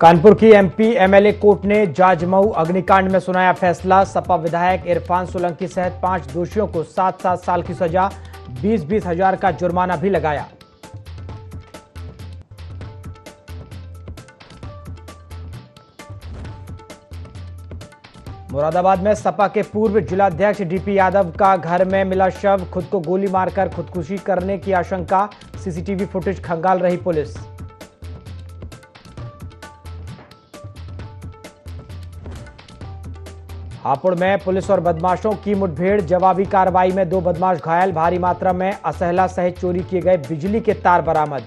कानपुर की MP MLA court ने जाजमऊ अग्निकांड में सुनाया फैसला। सपा विधायक इरफान सोलंकी सहित 5 दोषियों को 7-7 साल की सजा, 20-20 हजार का जुर्माना भी लगाया। मुरादाबाद में सपा के पूर्व जिलाध्यक्ष डीपी यादव का घर में मिला शव, खुद को गोली मारकर खुदकुशी करने की आशंका, सीसीटीवी फुटेज खंगाल रही पुलिस। हापुड़ में पुलिस और बदमाशों की मुठभेड़, जवाबी कार्रवाई में 2 बदमाश घायल, भारी मात्रा में असहला सहित चोरी किए गए बिजली के तार बरामद।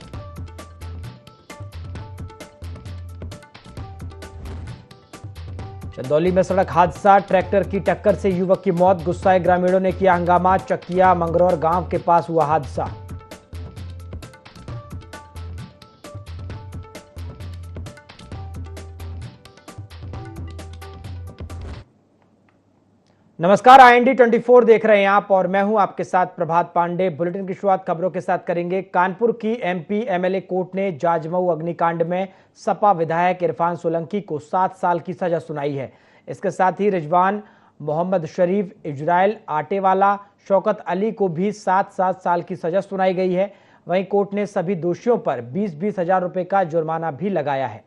चंदौली में सड़क हादसा, ट्रैक्टर की टक्कर से युवक की मौत, गुस्साए ग्रामीणों ने किया हंगामा, चकिया मंगरौर गांव के पास हुआ हादसा। नमस्कार, IND 24 देख रहे हैं आप और मैं हूं आपके साथ प्रभात पांडे। बुलेटिन की शुरुआत खबरों के साथ करेंगे। कानपुर की एमपी एमएलए कोर्ट ने जाजमऊ अग्निकांड में सपा विधायक इरफान सोलंकी को 7 साल की सजा सुनाई है। इसके साथ ही रिजवान, मोहम्मद शरीफ, इजराइल आटेवाला, शौकत अली को भी 7-7 साल की सजा सुनाई गई है। वहीं कोर्ट ने सभी दोषियों पर 20-20 हजार रुपए का जुर्माना भी लगाया है।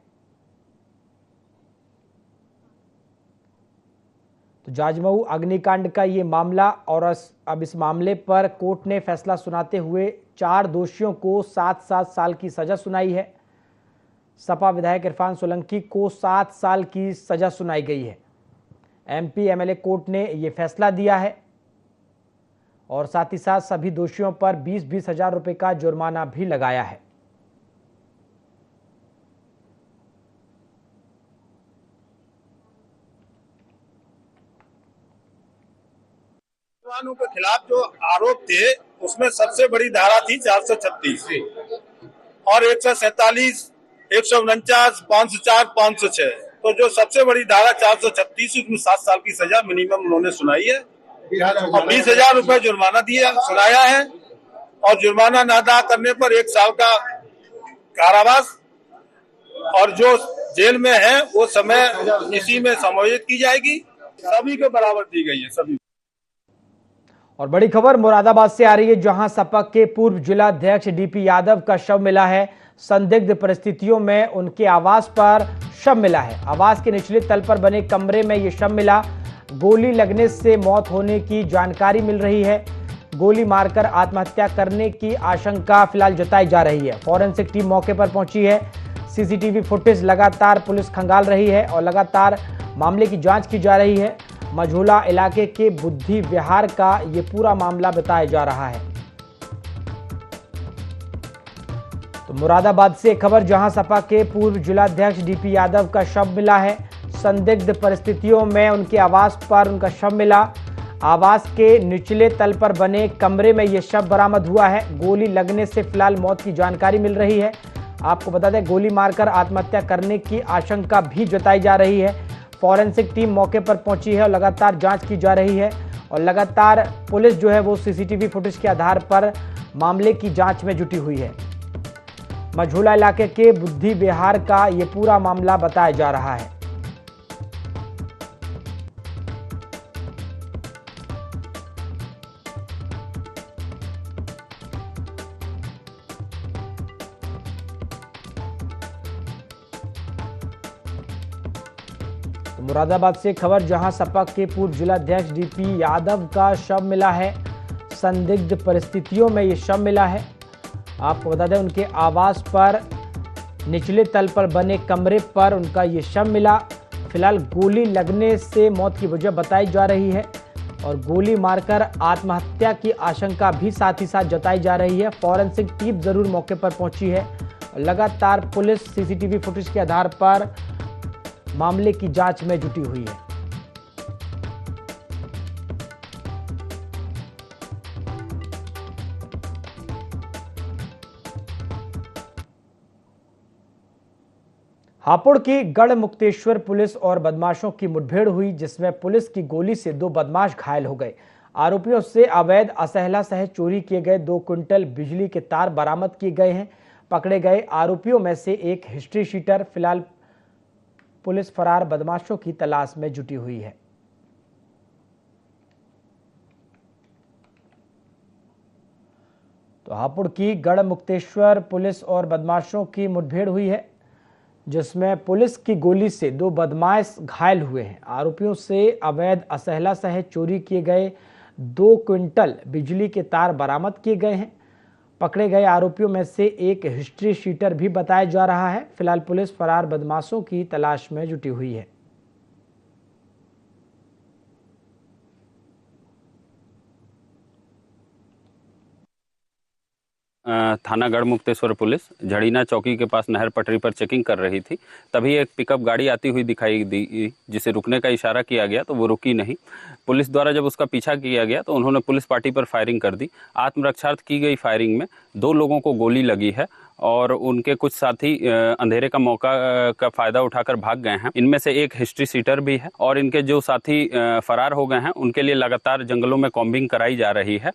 तो जाजमऊ अग्निकांड का ये मामला और अब इस मामले पर कोर्ट ने फैसला सुनाते हुए 4 दोषियों को 7-7 साल की सजा सुनाई है। सपा विधायक इरफान सोलंकी को 7 साल की सजा सुनाई गई है। एमपी एमएलए कोर्ट ने यह फैसला दिया है और साथ ही साथ सभी दोषियों पर 20-20 हजार रुपए का जुर्माना भी लगाया है। के खिलाफ जो आरोप थे उसमें सबसे बड़ी धारा थी 436 और 147, 149, 504, 506। तो जो सबसे बड़ी धारा 436 उसमें 7 साल की सजा मिनिमम उन्होंने सुनाई है और 20 हजार रुपए जुर्माना दिया सुनाया है और जुर्माना न अदा करने पर 1 साल का कारावास और जो जेल में है वो समय इसी में समायोजित की जाएगी। सभी को बराबर दी गई है सभी। और बड़ी खबर मुरादाबाद से आ रही है, जहां सपा के पूर्व जिलाध्यक्ष डीपी यादव का शव मिला है। संदिग्ध परिस्थितियों में उनके आवास पर शव मिला है। आवास के निचले तल पर बने कमरे में यह शव मिला। गोली लगने से मौत होने की जानकारी मिल रही है। गोली मारकर आत्महत्या करने की आशंका फिलहाल जताई जा रही है। फॉरेंसिक टीम मौके पर पहुंची है। सीसीटीवी फुटेज लगातार पुलिस खंगाल रही है और लगातार मामले की जांच की जा रही है। मझोला इलाके के बुद्धि विहार का ये पूरा मामला बताया जा रहा है। तो मुरादाबाद से खबर, जहां सपा के पूर्व जिलाध्यक्ष डीपी यादव का शव मिला है। संदिग्ध परिस्थितियों में उनके आवास पर उनका शव मिला। आवास के निचले तल पर बने कमरे में यह शव बरामद हुआ है। गोली लगने से फिलहाल मौत की जानकारी मिल रही है। आपको बता दें, गोली मारकर आत्महत्या करने की आशंका भी जताई जा रही है। फॉरेंसिक टीम मौके पर पहुंची है और लगातार जांच की जा रही है और लगातार पुलिस जो है वो सीसीटीवी फुटेज के आधार पर मामले की जांच में जुटी हुई है। मझोला इलाके के बुद्धि विहार का ये पूरा मामला बताया जा रहा है। मुरादाबाद से खबर, जहां सपा के पूर्व जिलाध्यक्ष डीपी यादव का शव मिला है। संदिग्ध परिस्थितियों में यह शव मिला है। आपको बता दें, उनके आवास पर निचले तल पर बने कमरे पर उनका ये शव मिला। फिलहाल गोली लगने से मौत की वजह बताई जा रही है और गोली मारकर आत्महत्या की आशंका भी साथ ही साथ जताई जा रही है। फॉरेंसिक टीम जरूर मौके पर पहुंची है। लगातार पुलिस सीसीटीवी फुटेज के आधार पर मामले की जांच में जुटी हुई है। हापुड़ की गढ़ मुक्तेश्वर पुलिस और बदमाशों की मुठभेड़ हुई, जिसमें पुलिस की गोली से 2 बदमाश घायल हो गए। आरोपियों से अवैध असहला सहित चोरी किए गए 2 क्विंटल बिजली के तार बरामद किए गए हैं। पकड़े गए आरोपियों में से एक हिस्ट्री शीटर फिलहाल पुलिस फरार बदमाशों की तलाश में जुटी हुई है। तो हापुड़ की गढ़मुक्तेश्वर पुलिस और बदमाशों की मुठभेड़ हुई है, जिसमें पुलिस की गोली से 2 बदमाश घायल हुए हैं। आरोपियों से अवैध असहला सहित चोरी किए गए 2 क्विंटल बिजली के तार बरामद किए गए हैं। पकड़े गए आरोपियों में से एक हिस्ट्री शीटर भी बताया जा रहा है। फिलहाल पुलिस फरार बदमाशों की तलाश में जुटी हुई है। थाना गढ़मुक्तेश्वर पुलिस झड़ीना चौकी के पास नहर पटरी पर चेकिंग कर रही थी। तभी एक पिकअप गाड़ी आती हुई दिखाई दी, जिसे रुकने का इशारा किया गया तो वो रुकी नहीं। पुलिस द्वारा जब उसका पीछा किया गया तो उन्होंने पुलिस पार्टी पर फायरिंग कर दी। आत्मरक्षार्थ की गई फायरिंग में 2 लोगों को गोली लगी है और उनके कुछ साथी अंधेरे का मौका का फायदा उठाकर भाग गए हैं। इनमें से एक हिस्ट्री सीटर भी है और इनके जो साथी फरार हो गए हैं उनके लिए लगातार जंगलों में कॉम्बिंग कराई जा रही है।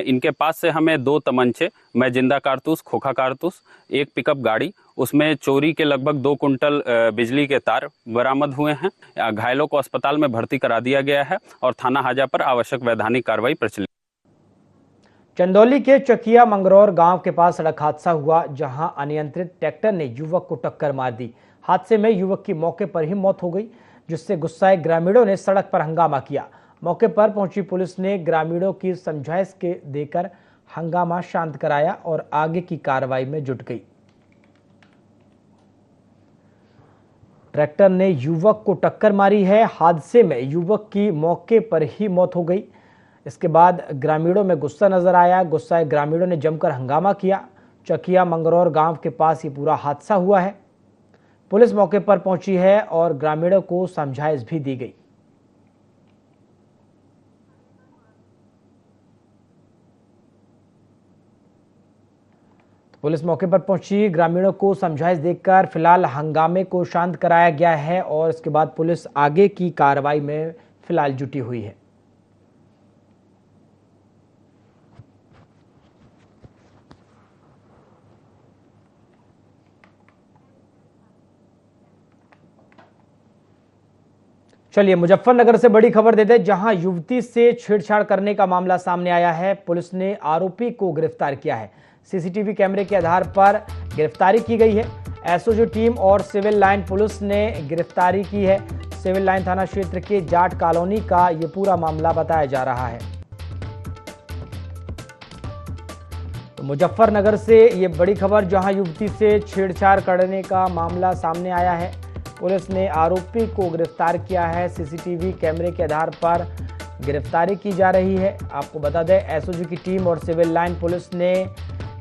इनके पास से हमें 2 तमंचे, मैजिंदा कारतूस, खोखा कारतूस, एक पिकअप गाड़ी, उसमें चोरी के लगभग 2 कुंटल बिजली के तार बरामद हुए हैं। घायलों को अस्पताल में भर्ती करा दिया गया है और थाना हाजा पर आवश्यक वैधानिक कार्रवाई प्रचलित। चंदौली के चकिया मंगरौर गांव के पास सड़क हादसा हुआ, जहां अनियंत्रित ट्रैक्टर ने युवक को टक्कर मार दी। हादसे में युवक की मौके पर ही मौत हो गई, जिससे गुस्साए ग्रामीणों ने सड़क पर हंगामा किया। मौके पर पहुंची पुलिस ने ग्रामीणों की समझाइश के देकर हंगामा शांत कराया और आगे की कार्रवाई में जुट गई। ट्रैक्टर ने युवक को टक्कर मारी है। हादसे में युवक की मौके पर ही मौत हो गई। इसके बाद ग्रामीणों में गुस्सा नजर आया। गुस्साए ग्रामीणों ने जमकर हंगामा किया। चकिया मंगरौर गांव के पास ये पूरा हादसा हुआ है। पुलिस मौके पर पहुंची है और ग्रामीणों को समझाइश भी दी गई। पुलिस मौके पर पहुंची, ग्रामीणों को समझाइश देकर फिलहाल हंगामे को शांत कराया गया है और इसके बाद पुलिस आगे की कार्रवाई में फिलहाल जुटी हुई है। चलिए मुजफ्फरनगर से बड़ी खबर देते हैं, जहां युवती से छेड़छाड़ करने का मामला सामने आया है। पुलिस ने आरोपी को गिरफ्तार किया है। सीसीटीवी कैमरे के आधार पर गिरफ्तारी की गई है। एसओजी टीम और सिविल लाइन पुलिस ने गिरफ्तारी की है। सिविल लाइन थाना क्षेत्र के जाट कॉलोनी का यह पूरा मामला बताया जा रहा है। तो मुजफ्फरनगर से ये बड़ी खबर, जहां युवती से छेड़छाड़ करने का मामला सामने आया है। पुलिस ने आरोपी को गिरफ्तार किया है। सीसीटीवी कैमरे के आधार पर गिरफ्तारी की जा रही है। आपको बता दें, एसओजी की टीम और सिविल लाइन पुलिस ने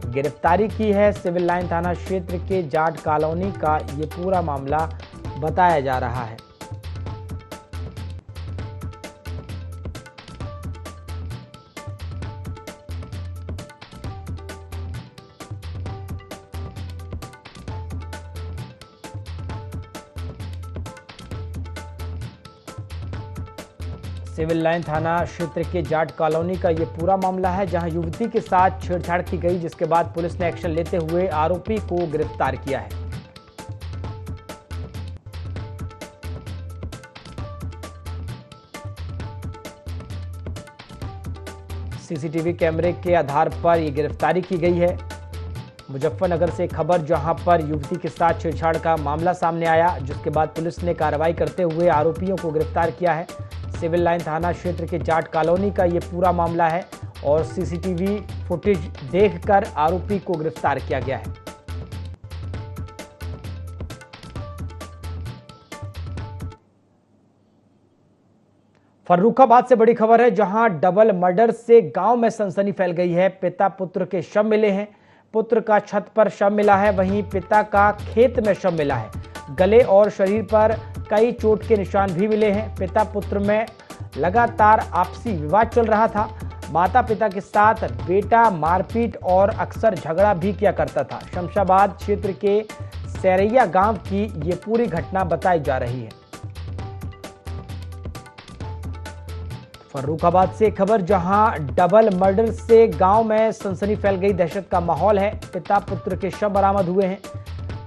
गिरफ्तारी की है। सिविल लाइन थाना क्षेत्र के जाट कॉलोनी का ये पूरा मामला बताया जा रहा है। सिविल लाइन थाना क्षेत्र के जाट कॉलोनी का यह पूरा मामला है, जहां युवती के साथ छेड़छाड़ की गई, जिसके बाद पुलिस ने एक्शन लेते हुए आरोपी को गिरफ्तार किया है। सीसीटीवी कैमरे के आधार पर यह गिरफ्तारी की गई है। मुजफ्फरनगर से खबर, जहां पर युवती के साथ छेड़छाड़ का मामला सामने आया, जिसके बाद पुलिस ने कार्रवाई करते हुए आरोपियों को गिरफ्तार किया है। सिविल लाइन थाना क्षेत्र के जाट कॉलोनी का ये पूरा मामला है और सीसीटीवी फुटेज देखकर आरोपी को गिरफ्तार किया गया है। फर्रुखाबाद से बड़ी खबर है, जहां डबल मर्डर से गांव में सनसनी फैल गई है। पिता पुत्र के शव मिले हैं। पुत्र का छत पर शव मिला है, वहीं पिता का खेत में शव मिला है। गले और शरीर पर कई चोट के निशान भी मिले हैं। पिता पुत्र में लगातार आपसी विवाद चल रहा था। माता पिता के साथ बेटा मारपीट और अक्सर झगड़ा भी किया करता था। शमशाबाद क्षेत्र के सैरैया गांव की ये पूरी घटना बताई जा रही है। फर्रुखाबाद से खबर, जहां डबल मर्डर से गांव में सनसनी फैल गई, दहशत का माहौल है। पिता पुत्र के शव बरामद हुए हैं।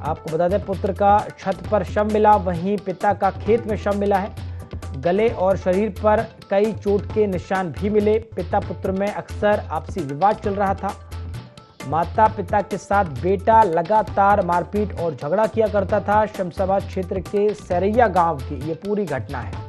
आपको बता दें, पुत्र का छत पर शव मिला, वहीं पिता का खेत में शव मिला है। गले और शरीर पर कई चोट के निशान भी मिले। पिता पुत्र में अक्सर आपसी विवाद चल रहा था। माता पिता के साथ बेटा लगातार मारपीट और झगड़ा किया करता था। शमशाबाद क्षेत्र के सरैया गांव की ये पूरी घटना है।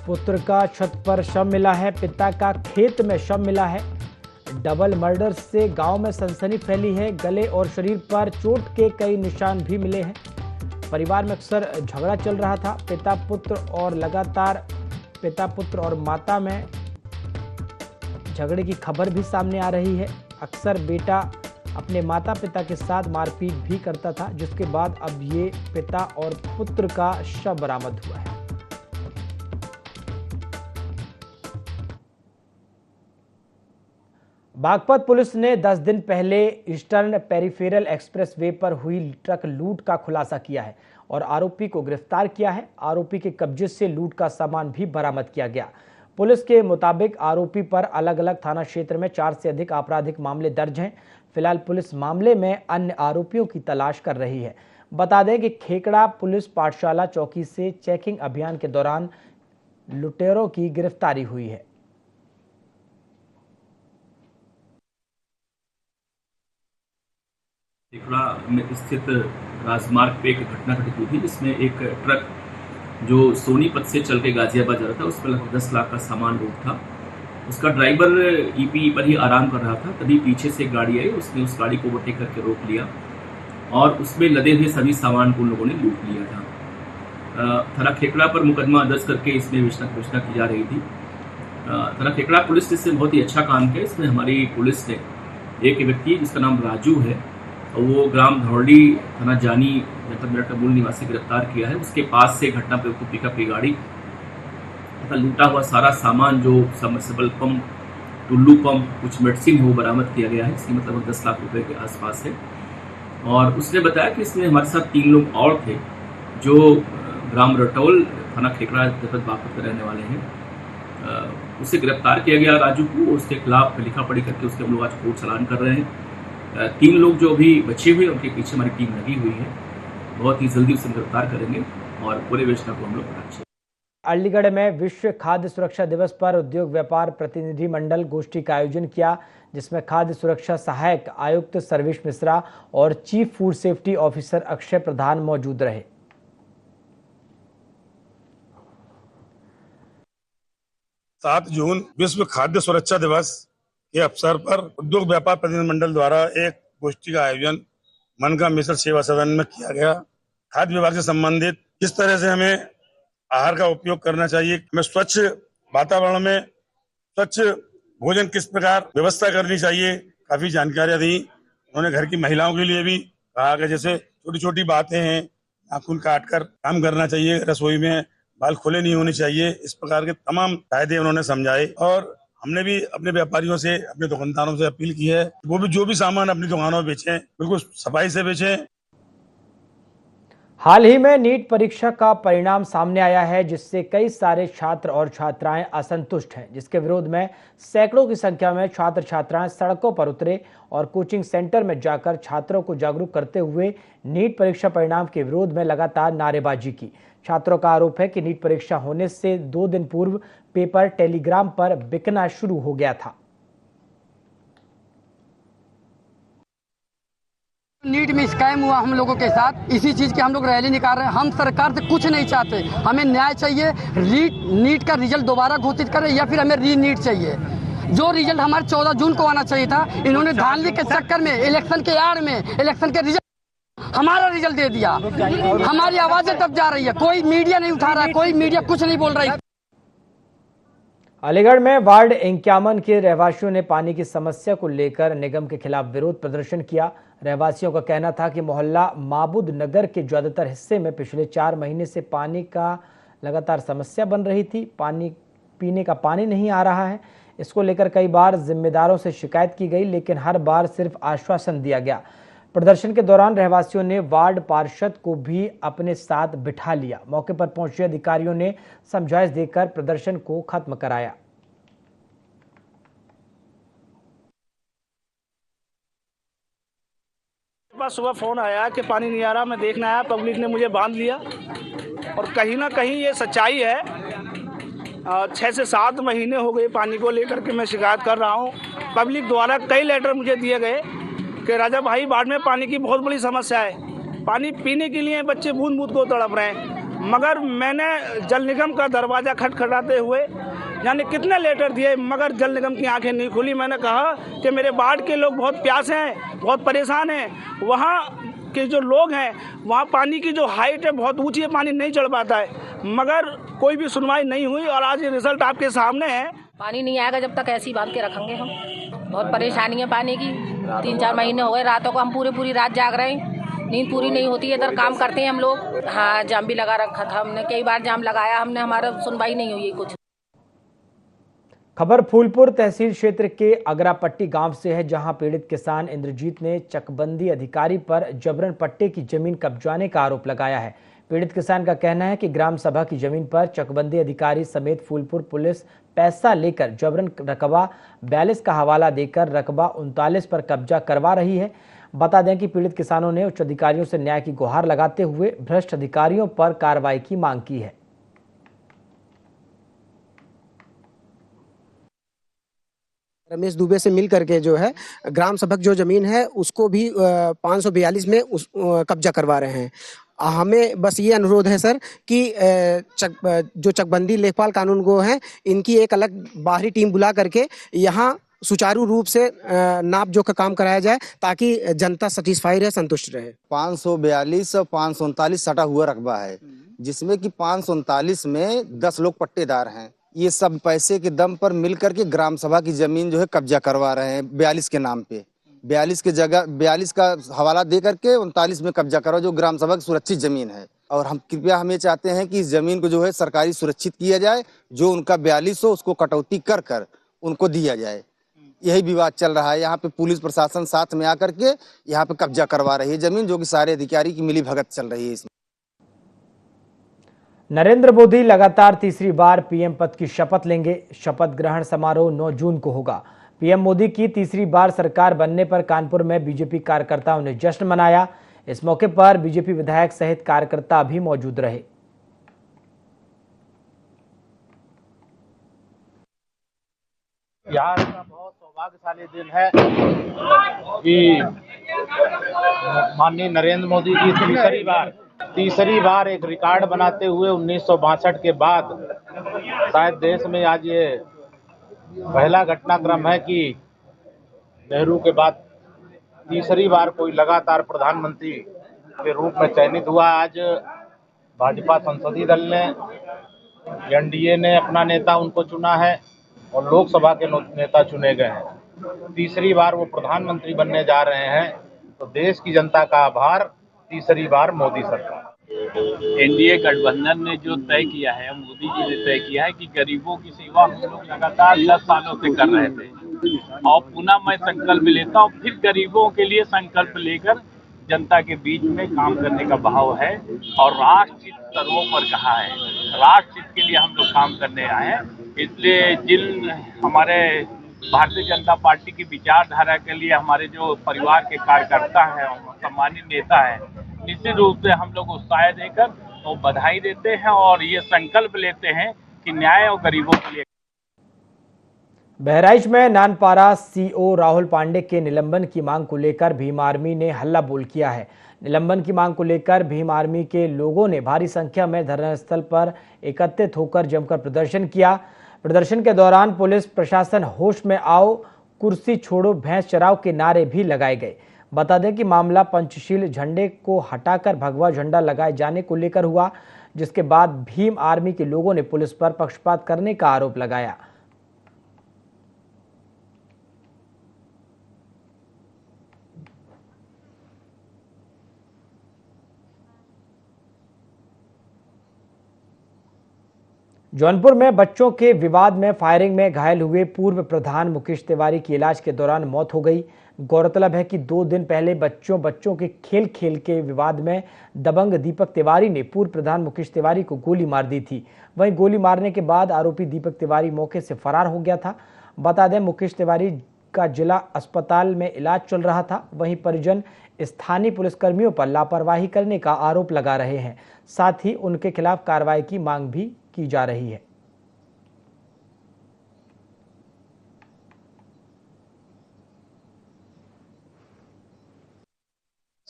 पुत्र का छत पर शव मिला है, पिता का खेत में शव मिला है। डबल मर्डर से गांव में सनसनी फैली है। गले और शरीर पर चोट के कई निशान भी मिले हैं। परिवार में अक्सर झगड़ा चल रहा था। पिता पुत्र और माता में झगड़े की खबर भी सामने आ रही है। अक्सर बेटा अपने माता पिता के साथ मारपीट भी करता था, जिसके बाद अब ये पिता और पुत्र का शव बरामद हुआ है। बागपत पुलिस ने 10 दिन पहले ईस्टर्न पेरिफेरल एक्सप्रेस वे पर हुई ट्रक लूट का खुलासा किया है और आरोपी को गिरफ्तार किया है। आरोपी के कब्जे से लूट का सामान भी बरामद किया गया। पुलिस के मुताबिक आरोपी पर अलग अलग थाना क्षेत्र में 4 से अधिक आपराधिक मामले दर्ज हैं। फिलहाल पुलिस मामले में अन्य आरोपियों की तलाश कर रही है। बता दें कि खेकड़ा पुलिस पाठशाला चौकी से चेकिंग अभियान के दौरान लुटेरों की गिरफ्तारी हुई है। खेकड़ा में स्थित राजमार्ग पे एक घटना घटित हुई थी, जिसमें एक ट्रक जो सोनीपत से चल के गाजियाबाद जा रहा था, उसमें लगभग 10 लाख का सामान लोड था। उसका ड्राइवर ईपी पर ही आराम कर रहा था, तभी पीछे से एक गाड़ी आई। उसने उस गाड़ी को ओवरटेक करके रोक लिया और उसमें लदे हुए सभी सामान को उन लोगों ने लूट लिया था। थाना खेकड़ा पर मुकदमा दर्ज करके इसमें विवेचना की जा रही थी। थाना खेकड़ा पुलिस ने इसमें बहुत ही अच्छा काम किया। इसमें हमारी पुलिस ने एक व्यक्ति जिसका नाम राजू है, वो ग्राम धौड़ी थाना जानी जनपद मेरठ का मूल निवासी गिरफ्तार किया है। उसके पास से घटना पे उसको पिकअप की गाड़ी तथा लूटा हुआ सारा सामान, जो सबमर्सिबल पंप, टुल्लू पंप, कुछ मेडिसिन है, वो बरामद किया गया है। इसकी मतलब 10 लाख रुपए के आसपास है। और उसने बताया कि इसमें हमारे साथ 3 लोग और थे, जो ग्राम रटौल थाना खेकड़ा जनपद बागपत के रहने वाले हैं। उसे गिरफ्तार किया गया राजू को। उसके खिलाफ लिखा पढ़ी करके उसके हम लोग आज कोर्ट चालान कर रहे हैं। 3 लोग जो अभी बचे हुए, उनके पीछे हमारी टीम लगी हुई है। बहुत ही जल्दी उसे गिरफ्तार करेंगे और पूरे विवेचना को हम लोग कराएंगे। अलीगढ़ में विश्व खाद्य सुरक्षा दिवस पर उद्योग व्यापार प्रतिनिधि मंडल गोष्ठी का आयोजन किया, जिसमें खाद्य सुरक्षा सहायक आयुक्त सर्वेश मिश्रा और chief food safety officer Akshay Pradhan मौजूद रहे। 7 जून विश्व खाद्य सुरक्षा दिवस के अवसर पर उद्योग व्यापार प्रतिनिधि मंडल द्वारा एक गोष्ठी का आयोजन मनका मिश्र सेवा सदन में किया गया। खाद्य विभाग से संबंधित किस तरह से हमें आहार का उपयोग करना चाहिए, हमें स्वच्छ वातावरण में स्वच्छ भोजन किस प्रकार व्यवस्था करनी चाहिए, काफी जानकारियां दी। उन्होंने घर की महिलाओं के लिए भी कहा कि जैसे छोटी छोटी बातें हैं, नाखून काट कर काम करना चाहिए, रसोई में बाल खुले नहीं होने चाहिए, इस प्रकार के तमाम कायदे उन्होंने समझाए। और हमने भी अपने व्यापारियों से, अपने दुकानदारों से अपील की है, वो भी जो भी सामान अपनी दुकानों में बेचें, बिल्कुल सफाई से बेचें। हाल ही में नीट परीक्षा का परिणाम सामने आया है, जिससे कई सारे छात्र और छात्राएं असंतुष्ट हैं, जिसके विरोध में सैकड़ों की संख्या में छात्र छात्राएं सड़कों पर उतरे और कोचिंग सेंटर में जाकर छात्रों को जागरूक करते हुए नीट परीक्षा परिणाम के विरोध में लगातार नारेबाजी की। छात्रों का आरोप है कि नीट परीक्षा होने से 2 दिन पूर्व पेपर टेलीग्राम पर बिकना शुरू हो गया था। नीट में स्कैम हुआ हम लोगों के साथ, इसी चीज की हम लोग रैली निकाल रहे हैं। हम सरकार से कुछ नहीं चाहते, हमें न्याय चाहिए। नीट का रिजल्ट दोबारा घोषित करें या फिर हमें री नीट चाहिए। जो रिजल्ट हमारे 14 जून को आना चाहिए था, इन्होंने धांधली के चक्कर में, इलेक्शन के आड़ में, इलेक्शन के रिजल्ट हमारा रिजल्ट दे दिया। हमारी आवाजें दब जा रही है, कोई मीडिया नहीं उठा रहा, कोई मीडिया कुछ नहीं बोल रही। अलीगढ़ में वार्ड 51 के रहवासियों ने पानी की समस्या को लेकर निगम के खिलाफ विरोध प्रदर्शन किया। रहवासियों का कहना था कि मोहल्ला माबूद नगर के ज्यादातर हिस्से में पिछले 4 महीने से पानी का लगातार समस्या बन रही थी। पीने का पानी नहीं आ रहा है। इसको लेकर कई बार जिम्मेदारों से शिकायत की गई, लेकिन हर बार सिर्फ आश्वासन दिया गया। प्रदर्शन के दौरान रहवासियों ने वार्ड पार्षद को भी अपने साथ बिठा लिया। मौके पर पहुंचे अधिकारियों ने समझाइश देकर प्रदर्शन को खत्म कराया। पास सुबह फोन आया कि पानी नहीं आ रहा, मैं देखने आया, पब्लिक ने मुझे बांध लिया। और कहीं ना कहीं ये सच्चाई है। 6 से 7 महीने हो गए पानी को लेकर के मैं शिकायत कर रहा हूँ। पब्लिक द्वारा कई लेटर मुझे दिए गए कि राजा भाई बाढ़ में पानी की बहुत बड़ी समस्या है, पानी पीने के लिए बच्चे बूंद बूंद को तड़प रहे हैं। मगर मैंने जल निगम का दरवाज़ा खटखटाते हुए यानी कितने लेटर दिए, मगर जल निगम की आंखें नहीं खुली। मैंने कहा कि मेरे बाढ़ के लोग बहुत प्यासे हैं, बहुत परेशान हैं। वहाँ के जो लोग हैं, वहाँ पानी की जो हाइट है बहुत ऊंची है, पानी नहीं चढ़ पाता है, मगर कोई भी सुनवाई नहीं हुई। और आज ये रिजल्ट आपके सामने है। पानी नहीं आएगा जब तक ऐसे ही बांध के रखेंगे हम। बहुत परेशानी है पानी की। 3-4 महीने हो गए, रातों को हम पूरी रात जाग रहे हैं, नींद पूरी नहीं होती है। इधर काम करते हैं हम लोग। हाँ, जाम भी लगा रखा था हमने, कई बार जाम लगाया हमने, हमारा सुनवाई नहीं हुई कुछ। खबर फूलपुर तहसील क्षेत्र के अगरापट्टी गांव से है, जहां पीड़ित किसान इंद्रजीत ने चकबंदी अधिकारी पर जबरन पट्टे की जमीन कब्जाने का आरोप लगाया है। पीड़ित किसान का कहना है कि ग्राम सभा की जमीन पर चकबंदी अधिकारी समेत फूलपुर पुलिस पैसा लेकर जबरन रकबा 42 का हवाला देकर रकबा 39 पर कब्जा करवा रही है। बता दें कि पीड़ित किसानों ने उच्च अधिकारियों से न्याय की गुहार लगाते हुए भ्रष्ट अधिकारियों पर कार्रवाई की मांग की है। रमेश दुबे से मिल करके जो है ग्राम सभा जो जमीन है उसको भी 542 में कब्जा करवा रहे हैं। हमें बस ये अनुरोध है सर कि जो चकबंदी लेखपाल कानून गो हैं, इनकी एक अलग बाहरी टीम बुला करके यहाँ सुचारू रूप से नाप जोख का काम कराया जाए, ताकि जनता सेटिस्फाई रहे, संतुष्ट रहे। 542 और 539 सटा हुआ रकबा है, जिसमें कि 539 में 10 लोग पट्टेदार हैं। ये सब पैसे के दम पर मिल करके ग्राम सभा की जमीन जो है कब्जा करवा रहे हैं 42 के नाम पे। 42 के जगह 42 का हवाला दे करके 39 में कब्जा करो, जो ग्राम सभा की सुरक्षित जमीन है। और हम ये चाहते हैं कि इस जमीन को जो है सरकारी सुरक्षित किया जाए, जो उनका 42 हो उसको कटौती कर कर उनको दिया जाए। यही विवाद चल रहा है। यहाँ पे पुलिस प्रशासन साथ में आकर के यहाँ पे कब्जा करवा रही है जमीन, जो कि सारे अधिकारी की मिली भगत चल रही है इसमें। नरेंद्र मोदी लगातार तीसरी बार पीएम पद की शपथ लेंगे। शपथ ग्रहण समारोह 9 जून को होगा। पीएम मोदी की तीसरी बार सरकार बनने पर कानपुर में बीजेपी कार्यकर्ताओं ने जश्न मनाया। इस मौके पर बीजेपी विधायक सहित कार्यकर्ता भी मौजूद रहे। बिहार का बहुत सौभाग्यशाली दिन है कि माननीय नरेंद्र मोदी जी तीसरी बार एक रिकॉर्ड बनाते हुए 1962 के बाद शायद देश में आज ये पहला घटनाक्रम है कि नेहरू के बाद तीसरी बार कोई लगातार प्रधानमंत्री के रूप में चयनित हुआ। आज भाजपा संसदीय दल ने, एनडीए ने अपना नेता उनको चुना है और लोकसभा के नेता चुने गए हैं। तीसरी बार वो प्रधानमंत्री बनने जा रहे हैं, तो देश की जनता का आभार। तीसरी बार मोदी सरकार। एनडीए गठबंधन ने जो तय किया है, मोदी जी ने तय किया है कि गरीबों की सेवा हम लोग लगातार 10 सालों से कर रहे थे, और पुनः मैं संकल्प लेता हूँ, फिर गरीबों के लिए संकल्प लेकर जनता के बीच में काम करने का भाव है। और राष्ट्रहित सर्वोपरि कहा है, राष्ट्रहित के लिए हम लोग काम करने आए हैं। इसलिए जिन हमारे भारतीय जनता पार्टी की विचारधारा के लिए हमारे जो परिवार के कार्यकर्ता हैं और सम्मानित नेता हैं, निश्चित रूप से हम लोग उत्साह देकर तो बधाई देते हैं और ये संकल्प लेते हैं कि न्याय और गरीबों के लिए। बहराइच में नानपारा सीओ राहुल पांडे के निलंबन की मांग को लेकर भीम आर्मी ने हल्ला बोल किया है। निलंबन की मांग को लेकर भीम आर्मी के लोगों ने भारी संख्या में धरना स्थल पर एकत्रित होकर जमकर प्रदर्शन किया। प्रदर्शन के दौरान पुलिस प्रशासन होश में आओ, कुर्सी छोड़ो, भैंस चराओ के नारे भी लगाए गए। बता दें कि मामला पंचशील झंडे को हटाकर भगवा झंडा लगाए जाने को लेकर हुआ, जिसके बाद भीम आर्मी के लोगों ने पुलिस पर पक्षपात करने का आरोप लगाया। जौनपुर में बच्चों के विवाद में फायरिंग में घायल हुए पूर्व प्रधान मुकेश तिवारी की इलाज के दौरान मौत हो गई। गौरतलब है कि 2 दिन पहले बच्चों के खेल के विवाद में दबंग दीपक तिवारी ने पूर्व प्रधान मुकेश तिवारी को गोली मार दी थी। वहीं गोली मारने के बाद आरोपी दीपक तिवारी मौके से फरार हो गया था। बता दें, मुकेश तिवारी का जिला अस्पताल में इलाज चल रहा था। वहीं परिजन स्थानीय पुलिसकर्मियों पर लापरवाही करने का आरोप लगा रहे हैं। साथ ही उनके खिलाफ कार्रवाई की मांग भी की जा रही है।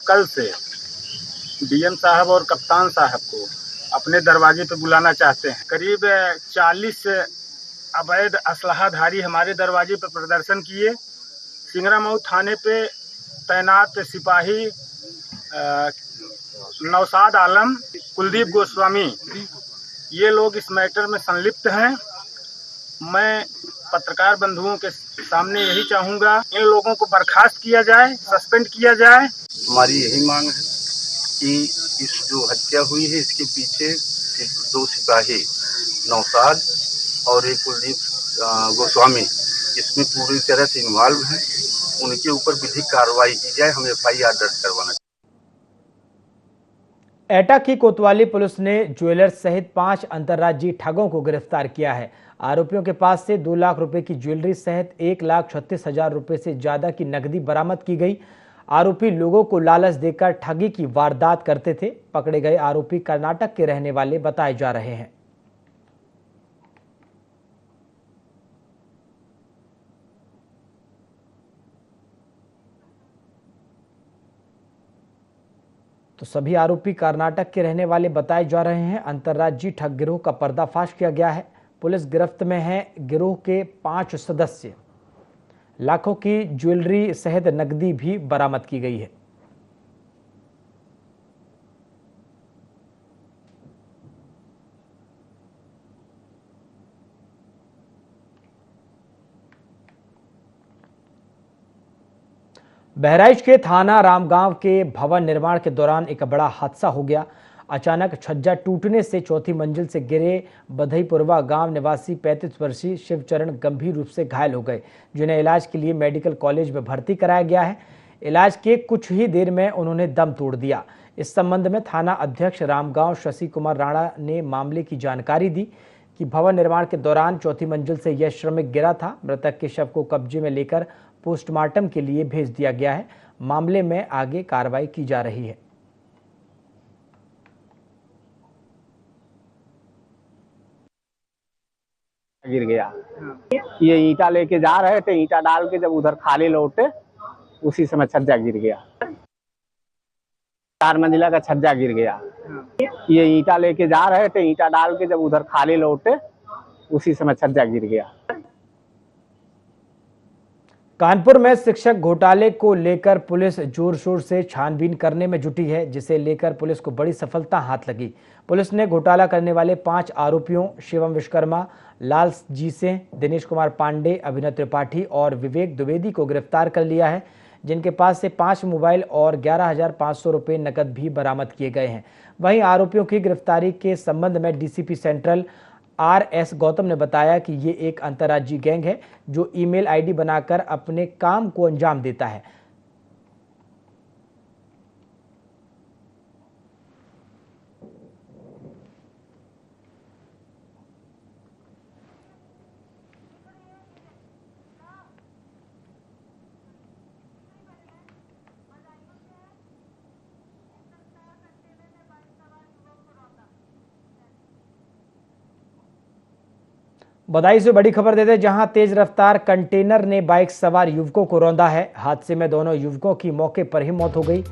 कल से डीएम साहब और कप्तान साहब को अपने दरवाजे पे बुलाना चाहते हैं। करीब 40 अवैध असलहाधारी हमारे दरवाजे पर प्रदर्शन किए। सिंगरामऊ थाने पे तैनात सिपाही नौशाद आलम, कुलदीप गोस्वामी, ये लोग इस मैटर में संलिप्त हैं। मैं पत्रकार बंधुओं के सामने यही चाहूंगा, इन लोगों को बर्खास्त किया जाए, सस्पेंड किया जाए। हमारी यही मांग है कि इस जो हत्या हुई है इसके पीछे 2 सिपाही नौशाद और एक कुलदीप गोस्वामी इसमें पूरी तरह से इन्वॉल्व हैं। उनके ऊपर विधिक कार्रवाई की जाए। हम FIR दर्ज करवाना चाहिए। एटा की कोतवाली पुलिस ने ज्वेलर्स सहित 5 अंतर्राज्यीय ठगों को गिरफ्तार किया है। आरोपियों के पास से 2 लाख रुपए की ज्वेलरी सहित 1,36,000 रुपए से ज्यादा की नकदी बरामद की गई। आरोपी लोगों को लालच देकर ठगी की वारदात करते थे। पकड़े गए आरोपी कर्नाटक के रहने वाले बताए जा रहे हैं। तो सभी आरोपी कर्नाटक के रहने वाले बताए जा रहे हैं। अंतर्राज्यीय ठग गिरोह का पर्दाफाश किया गया है। पुलिस गिरफ्त में है। गिरोह के 5 सदस्य, लाखों की ज्वेलरी सहित नकदी भी बरामद की गई है। बहराइच के थाना रामगांव के भवन निर्माण के दौरान एक बड़ा हादसा हो गया। अचानक छज्जा टूटने से चौथी मंजिल से गिरे बधईपुरवा गांव निवासी 35 वर्षीय शिवचरण गंभीर रूप से घायल हो गए, जिन्हें इलाज के लिए मेडिकल कॉलेज में भर्ती कराया गया है। इलाज के कुछ ही देर में उन्होंने दम तोड़ दिया। इस संबंध में थाना अध्यक्ष रामगांव शशि कुमार राणा ने मामले की जानकारी दी कि भवन निर्माण के दौरान चौथी मंजिल से यह श्रमिक गिरा था। मृतक के शव को कब्जे में लेकर पोस्टमार्टम के लिए भेज दिया गया है। मामले में आगे कार्रवाई की जा रही है। गिर गया। ये ईंटा लेके जा रहे थे, ईंटा डाल के जब उधर खाली लौटे उसी समय छज्जा गिर गया। 4 मंजिला का छज्जा गिर गया। ये ईंटा लेके जा रहे थे, ईंटा डाल के जब उधर खाली लौटे उसी समय छज्जा गिर गया। कानपुर में शिक्षक घोटाले को लेकर पुलिस जोर शोर से छानबीन करने में जुटी है, जिसे लेकर पुलिस को बड़ी सफलता हाथ लगी। पुलिस ने घोटाला करने वाले 5 आरोपियों शिवम विश्वकर्मा, लाल जी सिंह, दिनेश कुमार पांडे, अभिनव त्रिपाठी और विवेक द्विवेदी को गिरफ्तार कर लिया है, जिनके पास से 5 मोबाइल और 11,500 रुपये नकद भी बरामद किए गए हैं। वहीं आरोपियों की गिरफ्तारी के संबंध में DCP सेंट्रल RS गौतम ने बताया कि ये एक अंतर्राज्यीय गैंग है जो ईमेल आईडी बनाकर अपने काम को अंजाम देता है। बधाई से बड़ी खबर देते जहां तेज रफ्तार कंटेनर ने बाइक सवार युवकों को रौंदा है। हादसे में दोनों युवकों की मौके पर ही मौत हो गई।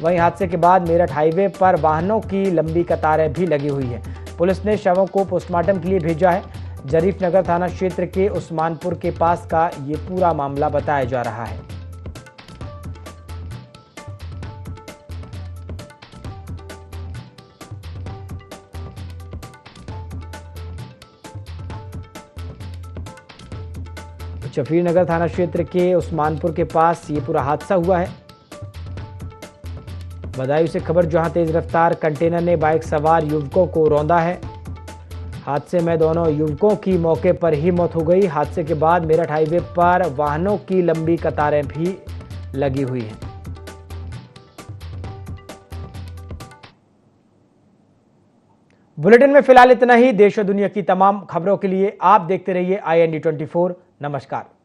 वहीं हादसे के बाद मेरठ हाईवे पर वाहनों की लंबी कतारें भी लगी हुई है। पुलिस ने शवों को पोस्टमार्टम के लिए भेजा है। जरीफ नगर थाना क्षेत्र के उस्मानपुर के पास का ये पूरा मामला बताया जा रहा है। शफीनगर थाना क्षेत्र के उस्मानपुर के पास ये पूरा हादसा हुआ है। बदायूं से खबर, जहां तेज रफ्तार कंटेनर ने बाइक सवार युवकों को रौंदा है। हादसे में दोनों युवकों की मौके पर ही मौत हो गई। हादसे के बाद मेरठ हाईवे पर वाहनों की लंबी कतारें भी लगी हुई हैं। बुलेटिन में फिलहाल इतना ही। देश और दुनिया की तमाम खबरों के लिए आप देखते रहिए IND24। नमस्कार।